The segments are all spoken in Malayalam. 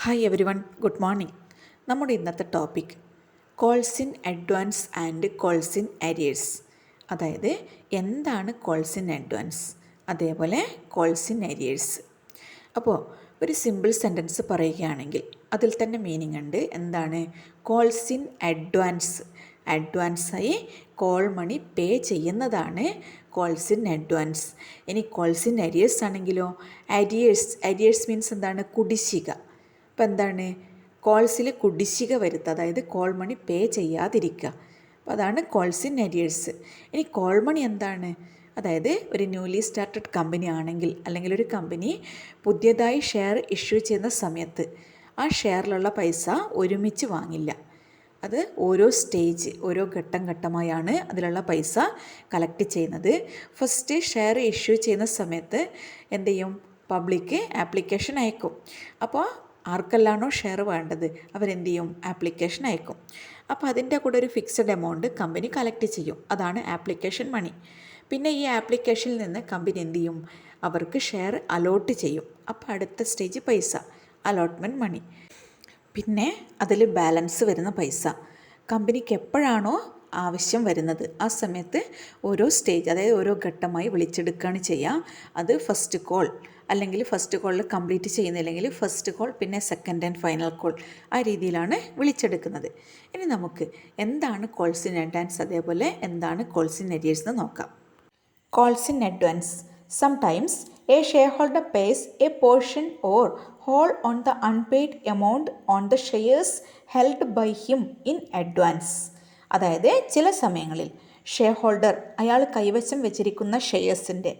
Hi every one, good morning. നമ്മുടെ ഇന്നത്തെ topic calls in advance and calls in arrears. അതായത് എന്താണ് കോൾസ് ഇൻ അഡ്വാൻസ്, അതേപോലെ കോൾസ് ഇൻ അരിയേഴ്സ്. അപ്പോൾ ഒരു സിമ്പിൾ സെൻറ്റൻസ് പറയുകയാണെങ്കിൽ അതിൽ തന്നെ മീനിങ് ഉണ്ട്. എന്താണ് കോൾസ് ഇൻ അഡ്വാൻസ്? അഡ്വാൻസായി കോൾ മണി പേ ചെയ്യുന്നതാണ് കോൾസ് ഇൻ അഡ്വാൻസ്. ഇനി കോൾസ് ഇൻ അരിയേഴ്സ് ആണെങ്കിലോ, അരിയേഴ്സ് മീൻസ് എന്താണ്? കുടിശ്ശിക. അപ്പോൾ എന്താണ്? കോൾസിൽ കുടിശ്ശിക വരുത്തുക, അതായത് കോൾ മണി പേ ചെയ്യാതിരിക്കുക. അപ്പോൾ അതാണ് കോൾസ് ഇൻ അരിയേഴ്സ്. ഇനി കോൾ മണി എന്താണ്? അതായത് ഒരു ന്യൂലി സ്റ്റാർട്ടഡ് കമ്പനി ആണെങ്കിൽ, അല്ലെങ്കിൽ ഒരു കമ്പനി പുതിയതായി ഷെയർ ഇഷ്യൂ ചെയ്യുന്ന സമയത്ത് ആ ഷെയറിലുള്ള പൈസ ഒരുമിച്ച് വാങ്ങില്ല. അത് ഓരോ സ്റ്റേജ്, ഓരോ ഘട്ടം ഘട്ടമായാണ് അതിലുള്ള പൈസ കളക്ട് ചെയ്യുന്നത്. ഫസ്റ്റ് ഷെയർ ഇഷ്യൂ ചെയ്യുന്ന സമയത്ത് എന്ത് ചെയ്യും? പബ്ലിക്ക് ആപ്ലിക്കേഷൻ അയക്കും. അപ്പോൾ ആർക്കെല്ലാണോ ഷെയർ വേണ്ടത് അവരെന്ത് ചെയ്യും? ആപ്ലിക്കേഷൻ അയക്കും. അപ്പോൾ അതിൻ്റെ കൂടെ ഒരു ഫിക്സഡ് എമൗണ്ട് കമ്പനി കളക്ട് ചെയ്യും. അതാണ് ആപ്ലിക്കേഷൻ മണി. പിന്നെ ഈ ആപ്ലിക്കേഷനിൽ നിന്ന് കമ്പനി എന്ത് ചെയ്യും? അവർക്ക് ഷെയർ അലോട്ട് ചെയ്യും. അപ്പോൾ അടുത്ത സ്റ്റേജ് പൈസ, അലോട്ട്മെൻറ്റ് മണി. പിന്നെ അതിൽ ബാലൻസ് വരുന്ന പൈസ കമ്പനിക്ക് എപ്പോഴാണോ ആവശ്യം വരുന്നത് ആ സമയത്ത് ഓരോ സ്റ്റേജ്, അതായത് ഓരോ ഘട്ടമായി വിളിച്ചെടുക്കുകയാണ് ചെയ്യുക. അത് ഫസ്റ്റ് കോൾ, അല്ലെങ്കിൽ ഫസ്റ്റ് കോളിൽ കംപ്ലീറ്റ് ചെയ്യുന്നില്ലെങ്കിൽ ഫസ്റ്റ് കോൾ, പിന്നെ സെക്കൻഡ് ആൻഡ് ഫൈനൽ കോൾ, ആ രീതിയിലാണ് വിളിച്ചെടുക്കുന്നത്. ഇനി നമുക്ക് എന്താണ് കോൾസ് ഇൻ അഡ്വാൻസ്, അതേപോലെ എന്താണ് കോൾസ് ഇൻ അരിയേഴ്സ് എന്ന് നോക്കാം. Calls in advance. Sometimes a shareholder pays a portion or whole on the unpaid amount on the shares held by him in advance. അതായത് ചില സമയങ്ങളിൽ ഷെയർ ഹോൾഡർ അയാൾ കൈവശം വെച്ചിരിക്കുന്ന ഷെയർസിൻ്റെ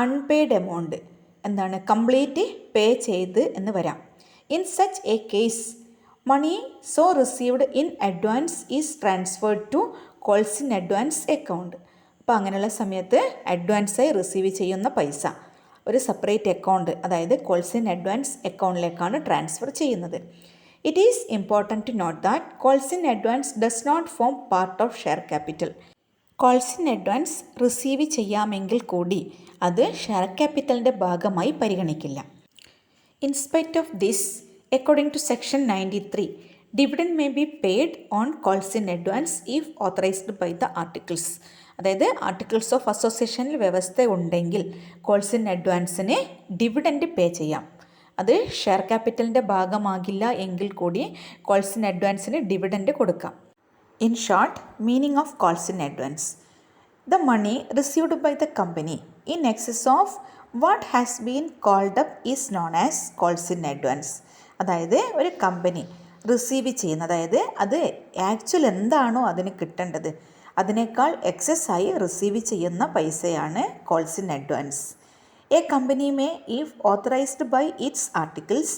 അൺപെയ്ഡ് എമൗണ്ട് എന്താണ്? കംപ്ലീറ്റ് പേ ചെയ്ത് എന്ന് വരാം. In such a case money so received in advance is transferred to calls in advance account. അപ്പോൾ അങ്ങനെയുള്ള സമയത്ത് അഡ്വാൻസായി റിസീവ് ചെയ്യുന്ന പൈസ ഒരു സെപ്പറേറ്റ് അക്കൗണ്ട്, അതായത് കോൾസ് ഇൻ അഡ്വാൻസ് അക്കൗണ്ടിലേക്കാണ് ട്രാൻസ്ഫർ ചെയ്യുന്നത്. It is important to note that calls in advance does not form part of share capital. Calls in advance receive ചെയ്യാമെങ്കിൽ കൂടി അത് ഷെയർ ക്യാപിറ്റലിൻ്റെ ഭാഗമായി പരിഗണിക്കില്ല. In spite of this, according to section 93, dividend may be paid on calls in advance if authorised by the articles. അതായത് ആർട്ടിക്കിൾസ് ഓഫ് അസോസിയേഷനിൽ വ്യവസ്ഥ ഉണ്ടെങ്കിൽ കോൾസ് ഇൻ അഡ്വാൻസിന് ഡിവിഡൻഡ് പേ ചെയ്യാം. അത് ഷെയർ ക്യാപിറ്റലിൻ്റെ ഭാഗമാകില്ല എങ്കിൽ കൂടി കോൾസ് ഇൻ അഡ്വാൻസിന് ഡിവിഡൻഡ് കൊടുക്കാം. In short, meaning of calls in advance: the money received by the company in excess of what has been called up is known as calls in advance. അതായത് ഒരു കമ്പനി റിസീവ് ചെയ്യുന്ന, അതായത് അത് ആക്ച്വൽ എന്താണോ അതിന് കിട്ടേണ്ടത് അതിനേക്കാൾ എക്സസ് ആയി റിസീവ് ചെയ്യുന്ന പൈസയാണ് calls in advance. A company may, if authorised by its articles,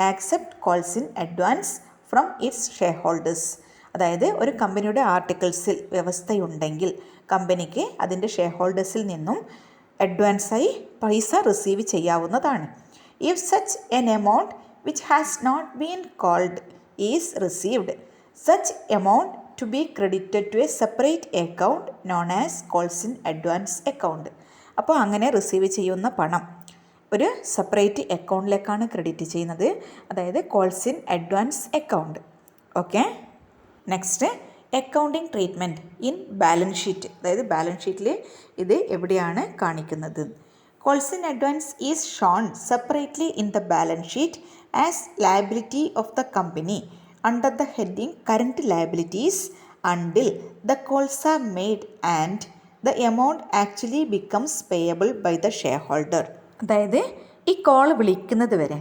accept calls in advance from its shareholders. അതായത് ഒരു കമ്പനിയുടെ ആർട്ടിക്കിൾസിൽ വ്യവസ്ഥയുണ്ടെങ്കിൽ കമ്പനിക്ക് അതിൻ്റെ ഷെയർ ഹോൾഡേഴ്സിൽ നിന്നും അഡ്വാൻസായി പൈസ റിസീവ് ചെയ്യാവുന്നതാണ്. If such an amount which has not been called is received, such amount to be credited to a separate account known as calls in advance account. അപ്പോൾ അങ്ങനെ റിസീവ് ചെയ്യുന്ന പണം ഒരു സെപ്പറേറ്റ് അക്കൗണ്ടിലേക്കാണ് ക്രെഡിറ്റ് ചെയ്യുന്നത്, അതായത് calls in advance account. Okay, next accounting treatment in balance sheet. അതായത് ബാലൻസ് ഷീറ്റിൽ ഇത് എവിടെയാണ് കാണിക്കുന്നത്? Calls in advance is shown separately in the balance sheet as liability of the company under the heading current liabilities until the calls are made and the amount actually becomes payable by the shareholder. അതായത് ഈ കോൾ വിളിക്കുന്നത് വരെ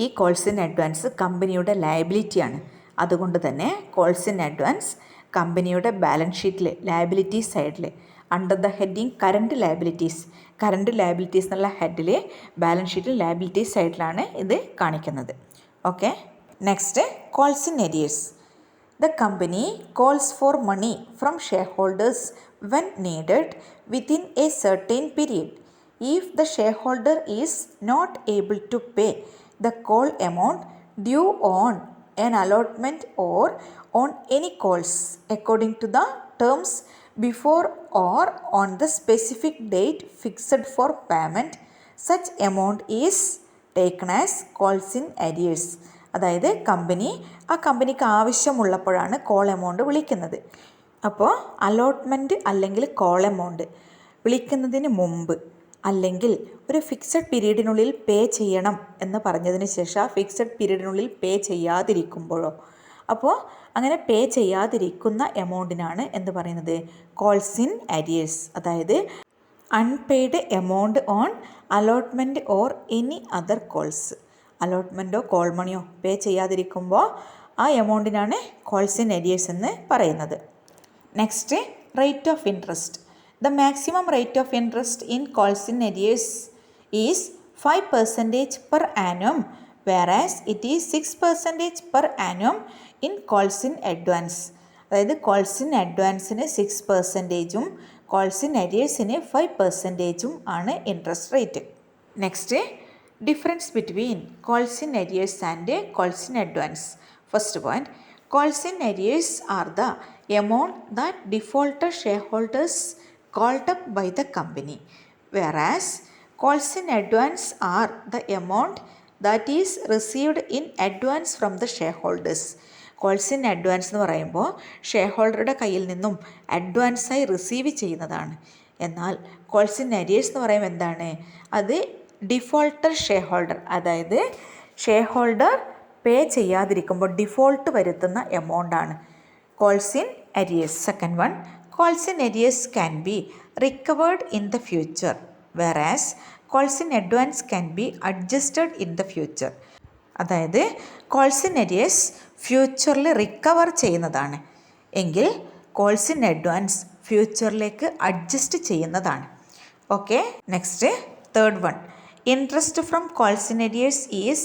ഈ കോൾസ് ഇൻ അഡ്വാൻസ് കമ്പനിയുടെ ലയബിലിറ്റിയാണ്. അതുകൊണ്ട് തന്നെ കോൾസ് ഇൻ അഡ്വാൻസ് കമ്പനിയുടെ ബാലൻസ് ഷീറ്റിൽ ലയബിലിറ്റി സൈഡിൽ under the heading current liabilities എന്നുള്ള ഹെഡിൽ ബാലൻസ് ഷീറ്റിൽ ലയബിലിറ്റി സൈഡിലാണ് ഇത് കാണിക്കുന്നത്. Okay, next calls in arrears. The company calls for money from share holders when needed within a certain period. If the share holder is not able to pay the call amount due on an allotment or on any calls according to the terms before or on the specific date fixed for payment, such amount is taken as calls in arrears. അതായത് കമ്പനിക്ക് ആവശ്യമുള്ളപ്പോഴാണ് കോൾ എമൗണ്ട് വിളിക്കുന്നത്. അപ്പോൾ അലോട്ട്മെൻറ്റ് അല്ലെങ്കിൽ കോൾ എമൗണ്ട് വിളിക്കുന്നതിന് മുമ്പ് അല്ലെങ്കിൽ ഒരു ഫിക്സഡ് പീരീഡിനുള്ളിൽ പേ ചെയ്യണം എന്ന് പറഞ്ഞതിന് ശേഷം ആ ഫിക്സഡ് പീരീഡിനുള്ളിൽ പേ ചെയ്യാതിരിക്കുമ്പോഴോ, അപ്പോൾ അങ്ങനെ പേ ചെയ്യാതിരിക്കുന്ന എമൗണ്ടിനാണ് എന്ത് പറയുന്നത്, കോൾസ് ഇൻ അരിയേഴ്സ്. അതായത് unpaid amount on allotment or any other calls. അലോട്ട്മെൻറ്റോ കോൾ മണിയോ പേ ചെയ്യാതിരിക്കുമ്പോൾ ആ എമൗണ്ടിനാണ് കോൾസ് ഇൻ അരിയേഴ്സ് എന്ന് പറയുന്നത്. Next, rate of interest. The maximum rate of interest in calls in arrears is 5% per annum, whereas it is 6% per annum in calls in advance. അതായത് കോൾസ് ഇൻ അഡ്വാൻസിന് 6%ഉം കോൾസ് ഇൻ അരിയേഴ്സിന് 5%ഉം ആണ് interest rate. Next, difference between calls in arrears and calls in advance. First point, calls in arrears are the amount that defaulted shareholders called up by the company, whereas calls in advance are the amount that is received in advance from the shareholders. Calls in advance എന്ന് പറയുമ്പോൾ ഷെയർ ഹോൾഡറുടെ കയ്യിൽ നിന്നും അഡ്വാൻസായി റിസീവ് ചെയ്യുന്നതാണ്. എന്നാൽ കോൾസ് ഇൻ അരിയേഴ്സ് എന്ന് പറയുമ്പോൾ എന്താണ്, അത് ഡിഫോൾട്ടർ ഷെയർ ഹോൾഡർ, അതായത് ഷെയർ ഹോൾഡർ പേ ചെയ്യാതിരിക്കുമ്പോൾ ഡിഫോൾട്ട് വരുത്തുന്ന എമൗണ്ടാണ് calls in arrears. Second one, calls in arrears can be recovered in the future, whereas calls in advance can be adjusted in the future. അതായത് calls in arrears ഫ്യൂച്ചറിൽ റിക്കവർ ചെയ്യുന്നതാണ്, എങ്കിൽ calls in advance ഫ്യൂച്ചറിലേക്ക് അഡ്ജസ്റ്റ് ചെയ്യുന്നതാണ്. Okay. Next, third one, interest from calls in arrears is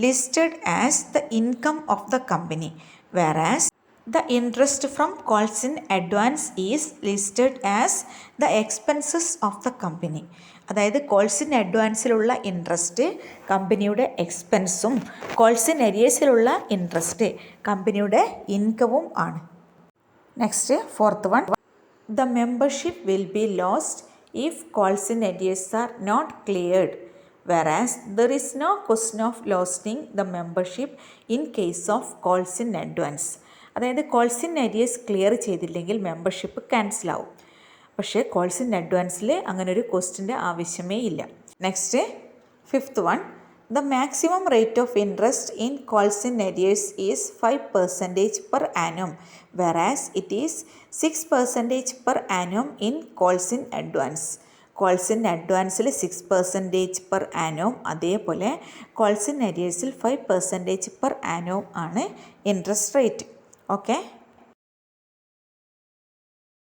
listed as the income of the company, whereas the interest from calls in advance is listed as the expenses of the company. അതായത് കോൾസ് ഇൻ അഡ്വാൻസിലുള്ള ഇൻട്രസ്റ്റ് കമ്പനിയുടെ എക്സ്പെൻസും കോൾസ് ഇൻ അരിയേഴ്സിലുള്ള ഇൻട്രസ്റ്റ് കമ്പനിയുടെ ഇൻകവും ആണ്. Next, fourth one, the membership will be lost if calls in arrears are not cleared, whereas there is no question of losing the membership in case of calls in advance. അതായത് കോൾസ് ഇൻ അരിയേഴ്സ് ക്ലിയർ ചെയ്തില്ലെങ്കിൽ മെമ്പർഷിപ്പ് ക്യാൻസൽ ആവും. പക്ഷേ കോൾസ് ഇൻ അഡ്വാൻസിൽ അങ്ങനെ ഒരു ക്വസ്റ്റിൻ്റെ ആവശ്യമേ ഇല്ല. Next, fifth one, the maximum rate of interest in calls in arrears is 5% per annum, whereas it is 6% per annum in calls in advance. Calls in അഡ്വാൻസിൽ 6% per annum, അതേപോലെ കോൾസ് ഇൻ അരിയേഴ്സിൽ 5% per annum ആണ് ഇൻട്രസ്റ്റ് റേറ്റ്. Okay.